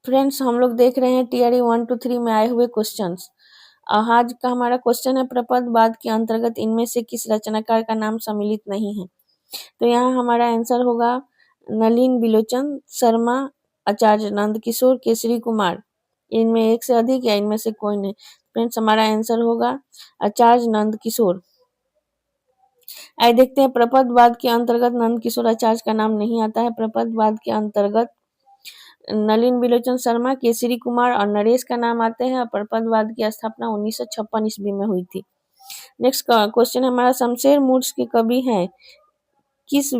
Friends, हम लोग देख रहे हैं टीआरई 1 to 3 में आए हुए क्वेश्चंस। आज का हमारा क्वेश्चन है प्रपदवाद के अंतर्गत इनमें से किस रचनाकार का नाम सम्मिलित नहीं है। तो यहाँ हमारा आंसर होगा नलिन बिलोचन शर्मा, आचार्य नंदकिशोर, केसरी कुमार। इनमें एक से अधिक या इनमें से कोई नहीं। फ्रेंड्स, हमारा आंसर होगा आचार्य नंदकिशोर। आइए देखते हैं प्रपदवाद के अंतर्गत नंदकिशोर आचार्य का नाम नहीं आता है। प्रपदवाद के अंतर्गत नलिन बिलोचन शर्मा, केसरी कुमार और नरेश का नाम आते हैं। प्रपदवाद की स्थापना 1956 ईस्वी में हुई थी। नेक्स्ट क्वेश्चन हमारा शमशेर मूर्छ के कवि हैं किसी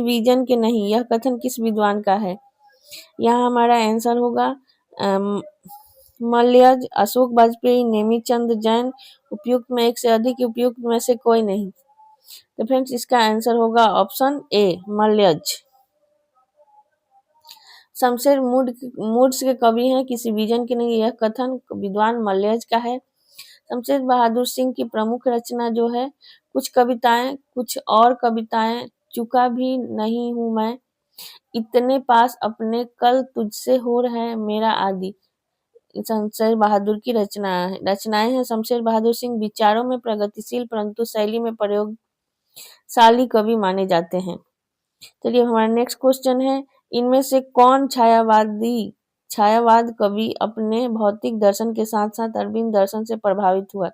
विजन के नहीं, यह कथन किस विद्वान का है। यहाँ हमारा आंसर होगा मलयज, अशोक वाजपेयी, नेमीचंद जैन। उपयुक्त में एक से अधिक, उपयुक्त में से कोई नहीं। तो फ्रेंड्स, इसका आंसर होगा ऑप्शन ए मलयज। शमशेर मूर्छ के कवि हैं किसी विजन के नहीं, यह कथन विद्वान मलयज का है। शमशेर बहादुर सिंह की प्रमुख रचना जो है कुछ कविताएं, कुछ और कविताएं, चुका भी नहीं हूं मैं, इतने पास अपने, कल तुझसे हो रहा है मेरा आदि। शमशेर बहादुर की रचनाएं हैं। शमशेर बहादुर सिंह विचारों में प्रगतिशील परंतु शैली में प्रयोगशाली कवि माने जाते हैं। चलिए हमारा नेक्स्ट क्वेश्चन है, इनमें से कौन छायावाद कवि अपने भौतिक दर्शन के साथ साथ अरविंद दर्शन से प्रभावित हुआ।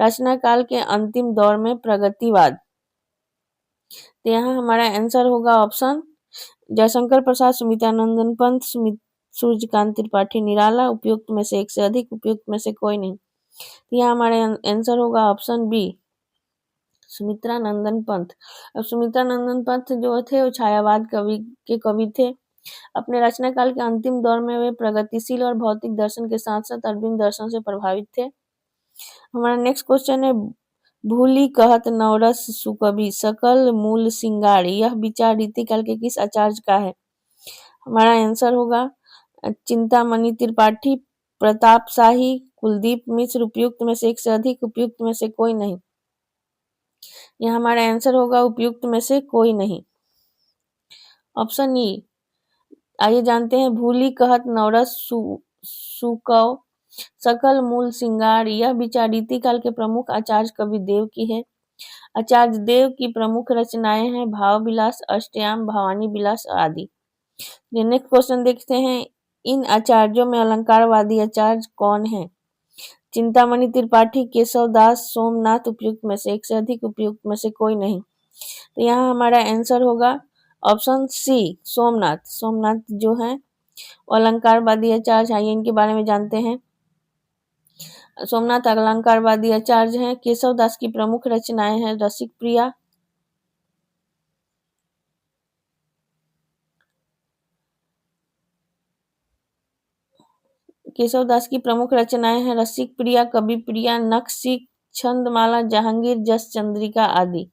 रचना काल के अंतिम दौर में प्रगतिवाद। तो यहाँ हमारा आंसर होगा ऑप्शन जयशंकर प्रसाद, सुमित्रानंदन पंत, सूर्यकांत त्रिपाठी निराला। उपयुक्त में से एक से अधिक, उपयुक्त में से कोई नहीं। तो यहाँ हमारा आंसर होगा ऑप्शन बी सुमित्रानंदन पंत। अब सुमित्रानंदन पंत जो थे वो छायावाद कवि थे। अपने रचना काल के अंतिम दौर में वे प्रगतिशील और भौतिक दर्शन के साथ साथ अरविंद दर्शन से प्रभावित थे। हमारा नेक्स्ट क्वेश्चन है, भूली कहत नवरस सुकवि सकल मूल सिंगार, यह विचार रीतिकाल के किस आचार्य का है। हमारा आंसर होगा चिंतामणि त्रिपाठी, प्रताप शाही, कुलदीप मिश्र। उपयुक्त में से एक से अधिक, उपयुक्त में से कोई नहीं। यह हमारा आंसर होगा उपयुक्त में से कोई नहीं, ऑप्शन ई। आइए जानते हैं, भूली कहत नवरस सुकव सकल मूल सिंगार, यह विचार रीतिकाल के प्रमुख आचार्य कवि देव की है। आचार्य देव की प्रमुख रचनाएं हैं भाव विलास, अष्टयाम, भवानी विलास आदि। नेक्स्ट क्वेश्चन देखते हैं, इन आचार्यों में अलंकारवादी आचार्य कौन है। चिंतामणि त्रिपाठी, केशव दास, सोमनाथ। उपयुक्त में से एक से अधिक, उपयुक्त में से कोई नहीं। तो यहाँ हमारा आंसर होगा ऑप्शन सी सोमनाथ। सोमनाथ जो है अलंकारवादी आचार्य। आइए इनके बारे में जानते हैं। सोमनाथ अलंकारवादी आचार्य हैं। केशव दास की प्रमुख रचनाएं हैं रसिक प्रिया, केशव दास की प्रमुख रचनाएं हैं रसिक प्रिया, कवि प्रिया, नखशिख, छंदमाला, जहांगीर, जस चंद्रिका आदि।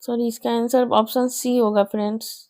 सॉरी, इसका आंसर ऑप्शन सी होगा फ्रेंड्स।